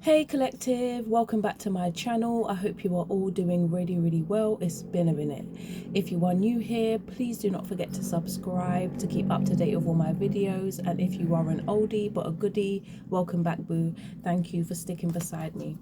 Hey collective, welcome back to my channel. I hope you are all doing really well. It's been a minute. If you are new here, please do not forget to subscribe to keep up to date with all my videos. And if you are an oldie but a goodie, welcome back, boo. Thank you for sticking beside me.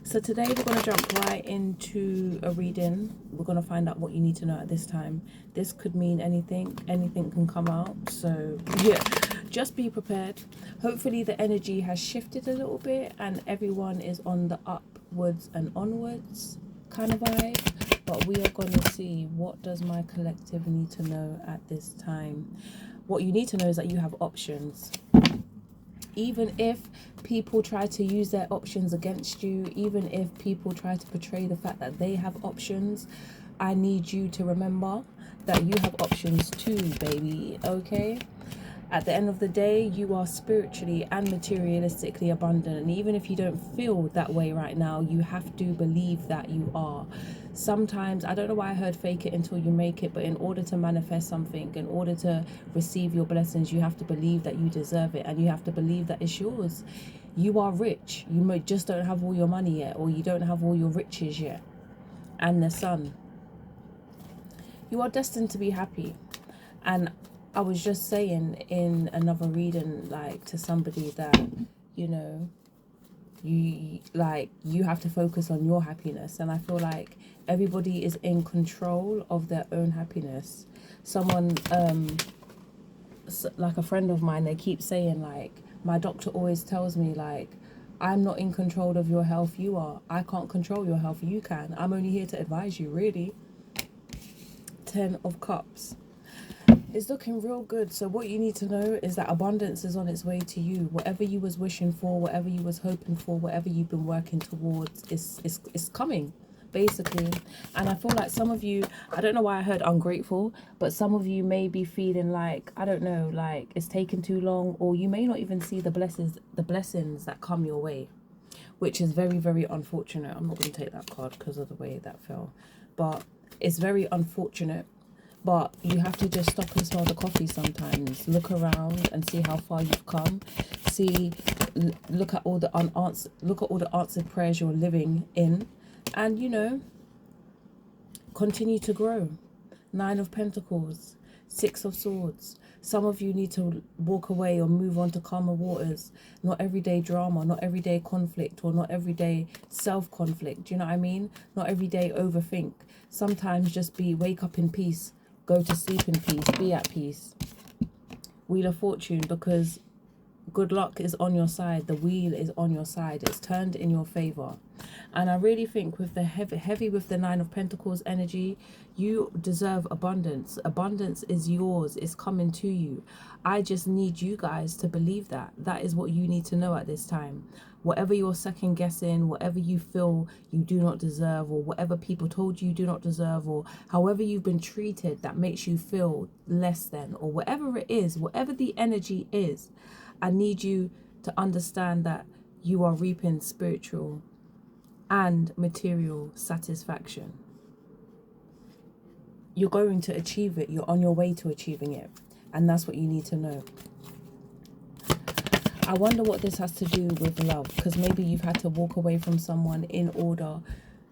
So today we're going to jump right into a reading. We're going to find out what you need to know at this time. This could mean anything can come out, so yeah, just be prepared. Hopefully the energy has shifted a little bit and everyone is on the upwards and onwards kind of vibe. But we are going to see, what does my collective need to know at this time. What you need to know is that you have options. Even if people try to use their options against you, even if people try to portray the fact that they have options, I need you to remember that you have options too, baby, okay? At the end of the day, you are spiritually and materialistically abundant. And even if you don't feel that way right now, you have to believe that you are. Sometimes, I don't know why I heard fake it until you make it, but in order to manifest something, in order to receive your blessings, you have to believe that you deserve it. And you have to believe that it's yours. You are rich. You just don't have all your money yet, or you don't have all your riches yet. And the sun. You are destined to be happy. And I was just saying in another reading, like, to somebody that, you know, you have to focus on your happiness. And I feel like everybody is in control of their own happiness. Someone, like a friend of mine, they keep saying, like, my doctor always tells me, like, I'm not in control of your health, you are. I can't control your health, you can. I'm only here to advise you, really. 10 of Cups. It's looking real good. So what you need to know is that abundance is on its way to you. Whatever you was wishing for, whatever you was hoping for, whatever you've been working towards, is coming, basically. And I feel like some of you, I don't know why I heard ungrateful, but some of you may be feeling like, I don't know, like it's taken too long, or you may not even see the blessings that come your way, which is very unfortunate. I'm not going to take that card because of the way that fell, but it's very unfortunate. But you have to just stop and smell the coffee sometimes. Look around and see how far you've come. Look at all the answered prayers you're living in, and continue to grow. 9 of Pentacles, 6 of Swords. Some of you need to walk away or move on to calmer waters. Not everyday drama, not everyday conflict, or not everyday self-conflict. Do you know what I mean? Not everyday overthink. Sometimes just wake up in peace. Go to sleep in peace. Be at peace. Wheel of Fortune, because good luck is on your side. The wheel is on your side. It's turned in your favor. And I really think with the heavy with the 9 of Pentacles energy, you deserve abundance. Abundance is yours. It's coming to you. I just need you guys to believe that. That is what you need to know at this time. Whatever you're second guessing, whatever you feel you do not deserve, or whatever people told you do not deserve, or however you've been treated that makes you feel less than, or whatever it is, whatever the energy is, I need you to understand that you are reaping spiritual and material satisfaction. You're going to achieve it. You're on your way to achieving it. And that's what you need to know. I wonder what this has to do with love, because maybe you've had to walk away from someone in order.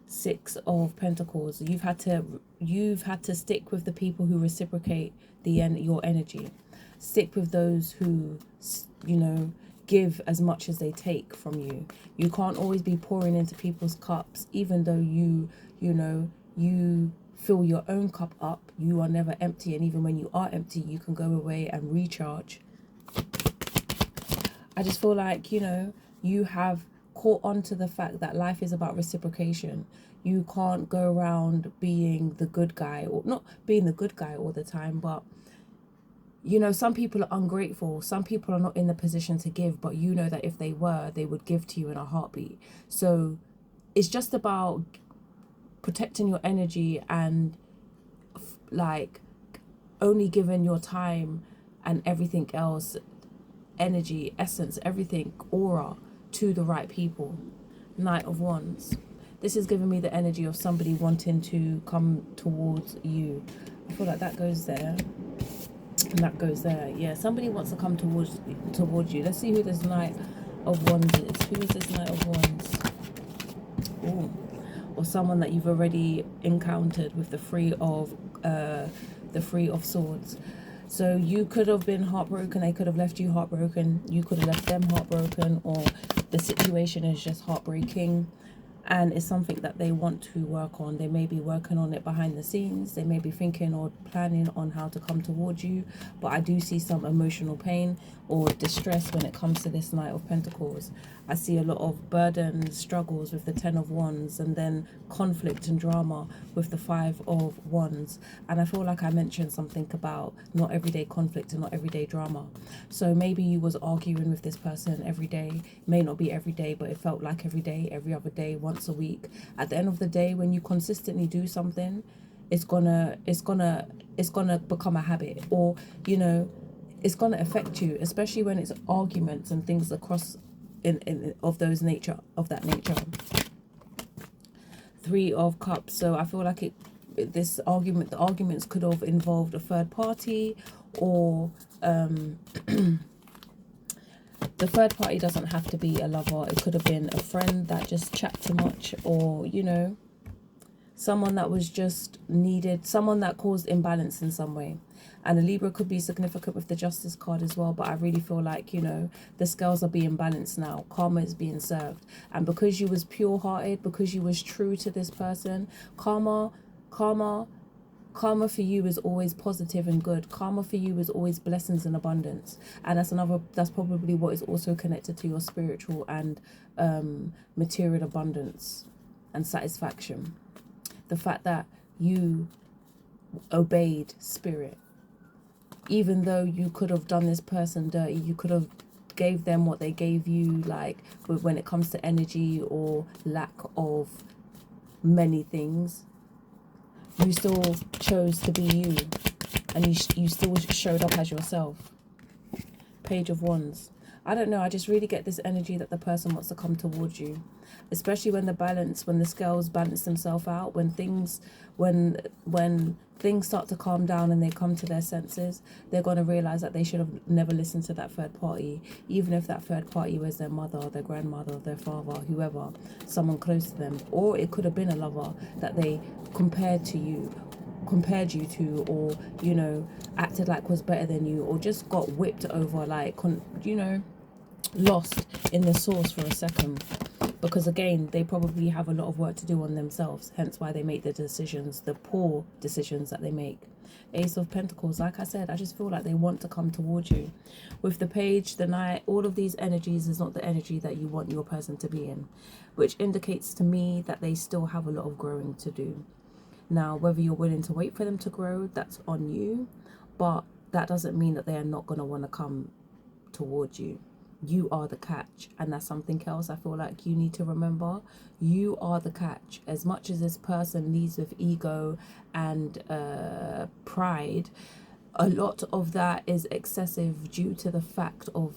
6 of Pentacles. You've had to stick with the people who reciprocate your energy. Stick with those who, give as much as they take from you. You can't always be pouring into people's cups, even though you fill your own cup up. You are never empty, and even when you are empty, you can go away and recharge. I just feel like, you have caught on to the fact that life is about reciprocation. You can't go around being the good guy, or not being the good guy all the time, but some people are ungrateful. Some people are not in the position to give, but you know that if they were, they would give to you in a heartbeat. So it's just about protecting your energy and like only giving your time and everything else, energy, essence, everything, aura, to the right people. Knight of Wands. This is giving me the energy of somebody wanting to come towards you. I feel like that goes there. And that goes there. Yeah, somebody wants to come towards you. Let's see who this Knight of Wands is. Who is this Knight of Wands? someone that you've already encountered with the Three of Swords. So you could have been heartbroken, they could have left you heartbroken, you could have left them heartbroken, or the situation is just heartbreaking and it's something that they want to work on. They may be working on it behind the scenes, they may be thinking or planning on how to come towards you, but I do see some emotional pain or distress when it comes to this Knight of Pentacles. I see a lot of burdens, struggles with the Ten of Wands, and then conflict and drama with the Five of Wands. And I feel like I mentioned something about not everyday conflict and not everyday drama. So maybe you was arguing with this person every day. May not be every day, but it felt like every day, every other day, once a week. At the end of the day, when you consistently do something, it's gonna become a habit, or you know, it's gonna affect you, especially when it's arguments and things across of that nature. Three of Cups. So I feel like the arguments could have involved a third party, or the third party doesn't have to be a lover. It could have been a friend that just chat too much, or you know, someone that was just needed, someone that caused imbalance in some way. And a Libra could be significant with the Justice card as well, but I really feel like, you know, the scales are being balanced now. Karma is being served. And because you was pure-hearted, because you was true to this person, karma for you is always positive and good. Karma for you is always blessings and abundance. And that's probably what is also connected to your spiritual and material abundance and satisfaction. The fact that you obeyed spirit. Even though you could have done this person dirty, you could have gave them what they gave you, like when it comes to energy or lack of many things, you still chose to be you, and you still showed up as yourself. Page of Wands. I don't know, I just really get this energy that the person wants to come towards you, especially when the scales balance themselves out, when things start to calm down and they come to their senses. They're going to realize that they should have never listened to that third party, even if that third party was their mother, their grandmother, their father, whoever, someone close to them. Or it could have been a lover that they compared you to, or you know, acted like was better than you, or just got whipped over, like, you know, lost in the source for a second. Because again, they probably have a lot of work to do on themselves, hence why they make the decisions, the poor decisions that they make. Ace of Pentacles, like I said, I just feel like they want to come towards you. With the Page, the Knight, all of these energies is not the energy that you want your person to be in, which indicates to me that they still have a lot of growing to do. Now, whether you're willing to wait for them to grow, that's on you, but that doesn't mean that they are not going to want to come towards you. You are the catch, and that's something else I feel like you need to remember. You are the catch. As much as this person leads with ego and pride, a lot of that is excessive due to the fact of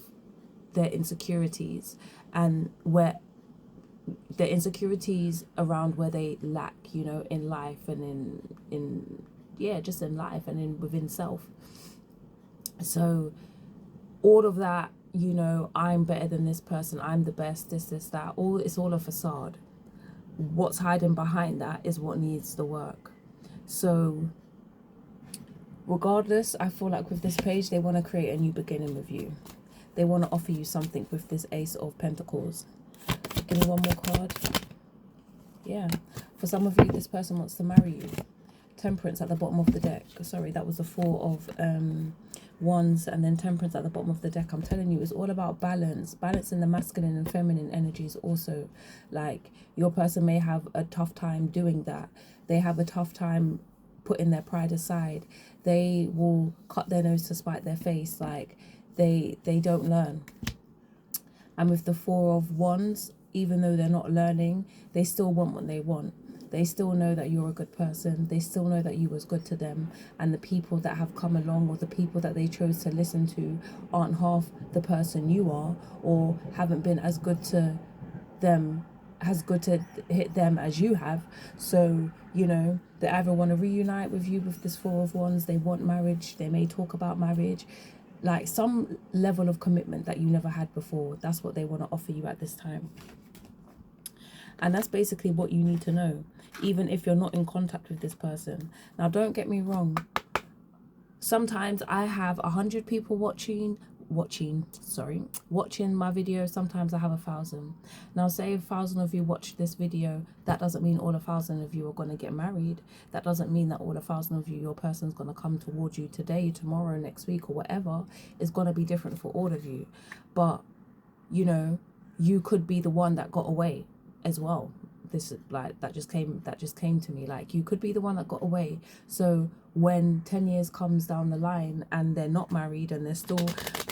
their insecurities, and where their insecurities around where they lack, you know, in life and just in life and within self. So all of that, you know, I'm better than this person, I'm the best, this, that, it's all a facade. What's hiding behind that is what needs the work. So regardless, I feel like with this page, they want to create a new beginning with you. They want to offer you something with this Ace of Pentacles. Give me one more card. Yeah, for some of you, this person wants to marry you. Temperance at the bottom of the deck. Sorry, that was the Four of Wands, and then Temperance at the bottom of the deck. I'm telling you, it's all about balance in the masculine and feminine energies also. Like, your person may have a tough time doing that. They have a tough time putting their pride aside. They will cut their nose to spite their face. Like, they don't learn. And with the Four of Wands, even though they're not learning, they still want what they want. They still know that you're a good person. They still know that you was good to them. And the people that have come along, or the people that they chose to listen to, aren't half the person you are, or haven't been as good to them, as good to hit them as you have. So, you know, they either want to reunite with you with this Four of Wands. They want marriage. They may talk about marriage. Like, some level of commitment that you never had before. That's what they want to offer you at this time. And that's basically what you need to know. even if you're not in contact with this person. Now, don't get me wrong. Sometimes I have 100 people watching my video. Sometimes I have 1,000. Now, say 1,000 of you watch this video, that doesn't mean all 1,000 of you are going to get married. That doesn't mean that all 1,000 of you, your person's going to come towards you today, tomorrow, next week, or whatever. It's going to be different for all of you. But, you know, you could be the one that got away as well. This like that just came to me. Like, you could be the one that got away. So when 10 years comes down the line and they're not married and they're still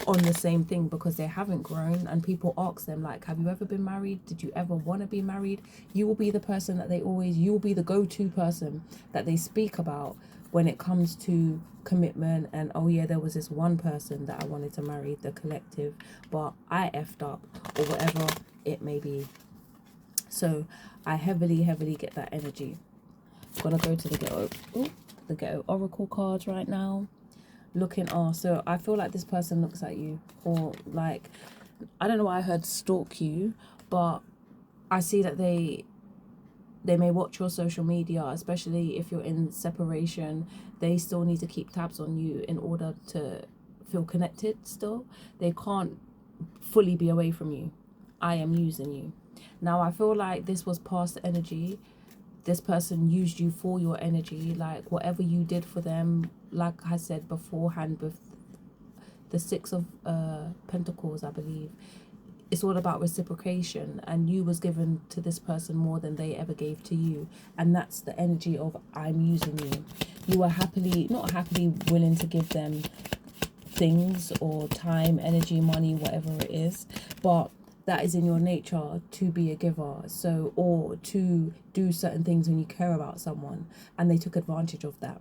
on the same thing because they haven't grown, and people ask them, like, have you ever been married? Did you ever want to be married? You will be the person that you will be the go-to person that they speak about when it comes to commitment. And, oh yeah, there was this one person that I wanted to marry, the collective, but I effed up, or whatever it may be. So I heavily get that energy. I'm gonna go to the ghetto oracle cards right now. So I feel like this person looks at you, or like, I don't know why I heard stalk you, but I see that they may watch your social media, especially if you're in separation. They still need to keep tabs on you in order to feel connected still. They can't fully be away from you. I am using you. Now, I feel like this was past energy. This person used you for your energy, like whatever you did for them. Like I said beforehand, with the Six of Pentacles, I believe, it's all about reciprocation, and you was given to this person more than they ever gave to you. And that's the energy of, I'm using you. You are not happily willing to give them things or time, energy, money, whatever it is, but that is in your nature to be a giver. So, or to do certain things when you care about someone, and they took advantage of that.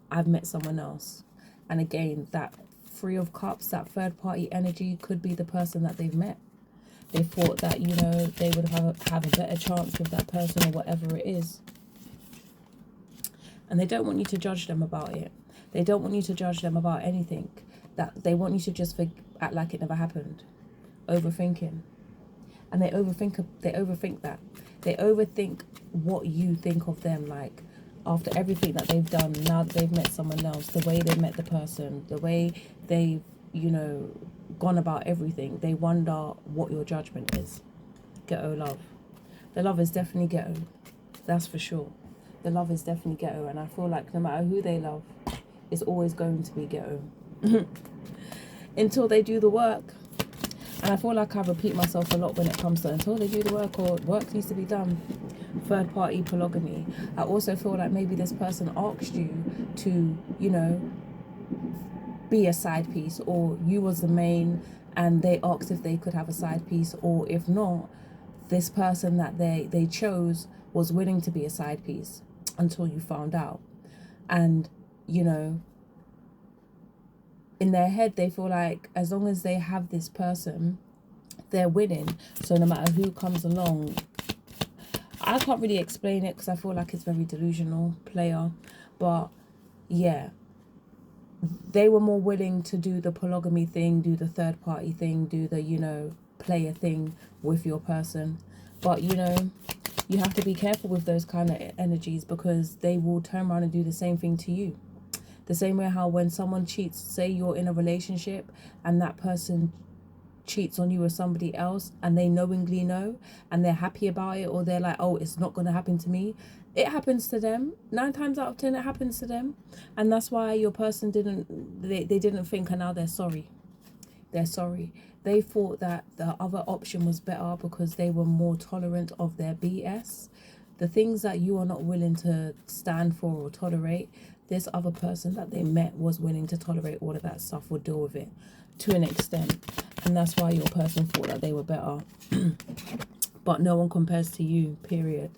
I've met someone else, and again, that Three of Cups, that third party energy, could be the person that they've met. They thought that, you know, they would have a better chance with that person, or whatever it is, and they don't want you to judge them about it. They don't want you to judge them about anything. That they want you to just act like it never happened. Overthinking. And they overthink that. They overthink what you think of them. Like, after everything that they've done, now that they've met someone else, the way they met the person, the way they've, you know, gone about everything, they wonder what your judgment is. Ghetto love. The love is definitely ghetto. That's for sure. The love is definitely ghetto, and I feel like no matter who they love, it's always going to be ghetto. Until they do the work. And I feel like I repeat myself a lot when it comes to until they do the work, or work needs to be done. Third party polygamy. I also feel like maybe this person asked you to, you know, be a side piece, or you was the main and they asked if they could have a side piece, or if not, this person that they chose was willing to be a side piece until you found out. And, you know, in their head, they feel like as long as they have this person, they're winning. So no matter who comes along, I can't really explain it because I feel like it's very delusional, player. But yeah, they were more willing to do the polygamy thing, do the third party thing, do the, you know, player thing with your person. But, you know, you have to be careful with those kind of energies, because they will turn around and do the same thing to you. The same way how when someone cheats, say you're in a relationship and that person cheats on you with somebody else, and they knowingly know and they're happy about it, or they're like, oh, it's not going to happen to me. It happens to them. 9 times out of 10 it happens to them. And that's why your person they didn't think, and now they're sorry. They're sorry. They thought that the other option was better because they were more tolerant of their BS. The things that you are not willing to stand for or tolerate, this other person that they met was willing to tolerate all of that stuff, or deal with it to an extent. And that's why your person thought that they were better. But no one compares to you, period.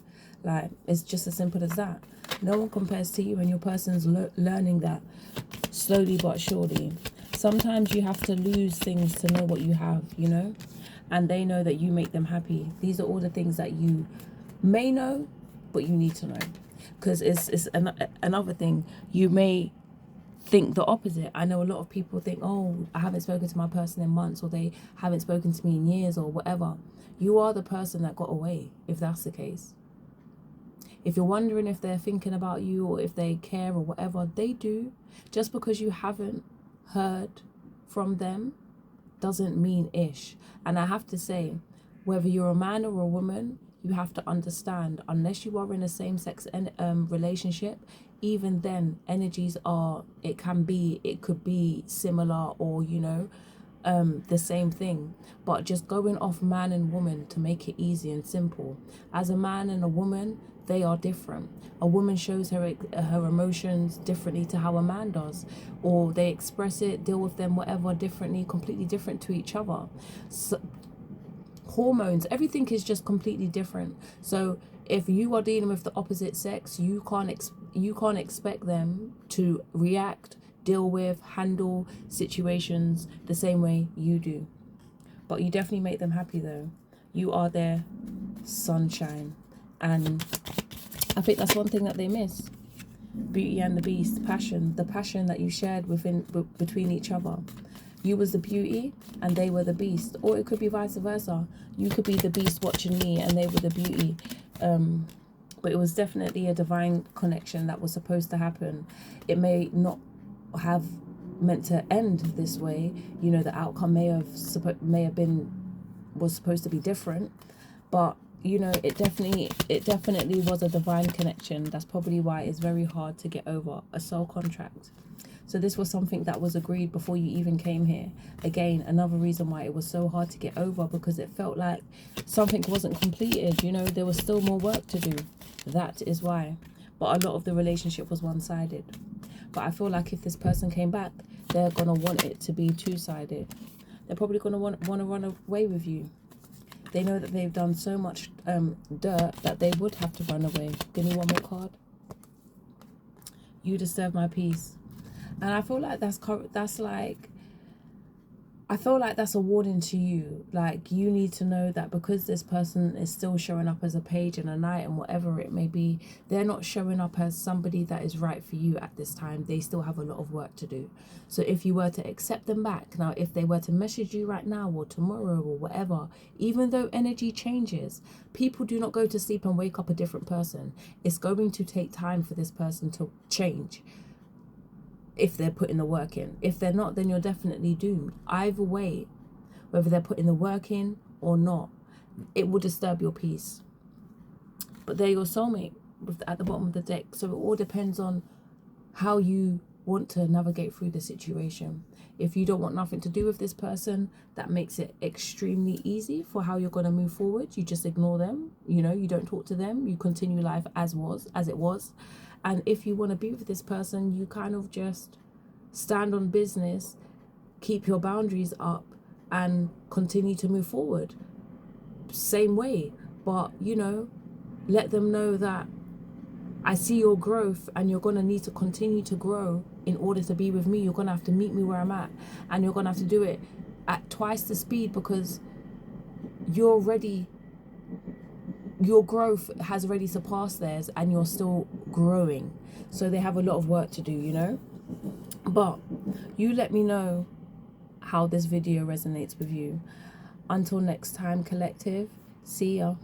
Like, it's just as simple as that. No one compares to you, and your person's learning that slowly but surely. Sometimes you have to lose things to know what you have, you know? And they know that you make them happy. These are all the things that you may know, but you need to know. Because it's another thing. You may think the opposite. I know a lot of people think, oh, I haven't spoken to my person in months, or they haven't spoken to me in years, or whatever. You are the person that got away, if that's the case. If you're wondering if they're thinking about you or if they care or whatever, they do. Just because you haven't heard from them doesn't mean ish. And I have to say, whether you're a man or a woman, you have to understand, unless you are in a same-sex relationship, even then energies are, it could be similar, or the same thing. But just going off man and woman to make it easy and simple, as a man and a woman, they are different. A woman shows her emotions differently to how a man does, or they express it, deal with them, whatever, differently, completely different to each other. So, hormones, everything is just completely different. So if you are dealing with the opposite sex, you can't expect them to react, deal with, handle situations the same way you do. But you definitely make them happy though. You are their sunshine. And I think that's one thing that they miss. Beauty and the Beast, passion, the passion that you shared between each other. You was the beauty and they were the beast, or it could be vice versa. You could be the beast watching me and they were the beauty. But it was definitely a divine connection that was supposed to happen. It may not have meant to end this way. The outcome was supposed to be different, but it definitely was a divine connection. That's probably why it's very hard to get over a soul contract. So this was something that was agreed before you even came here. Again, another reason why it was so hard to get over, because it felt like something wasn't completed. There was still more work to do. That is why. But a lot of the relationship was one-sided. But I feel like if this person came back, they're going to want it to be two-sided. They're probably going to want to run away with you. They know that they've done so much dirt that they would have to run away. Give me one more card. You disturb my peace. And I feel like I feel like that's a warning to you. Like, you need to know that because this person is still showing up as a page and a knight and whatever it may be, they're not showing up as somebody that is right for you at this time. They still have a lot of work to do. So if you were to accept them back, now if they were to message you right now or tomorrow or whatever, even though energy changes, people do not go to sleep and wake up a different person. It's going to take time for this person to change. If they're putting the work in. If they're not, then you're definitely doomed. Either way, whether they're putting the work in or not, it will disturb your peace. But they're your soulmate at the bottom of the deck. So it all depends on how you want to navigate through the situation. If you don't want nothing to do with this person, that makes it extremely easy for how you're going to move forward. You just ignore them. You don't talk to them. You continue life as it was. And if you want to be with this person, you kind of just stand on business, keep your boundaries up, and continue to move forward. Same way. But, let them know that I see your growth and you're going to need to continue to grow in order to be with me. You're going to have to meet me where I'm at. And you're going to have to do it at twice the speed, because your growth has already surpassed theirs and you're still growing. So they have a lot of work to do, But you let me know how this video resonates with you. Until next time, collective, see ya.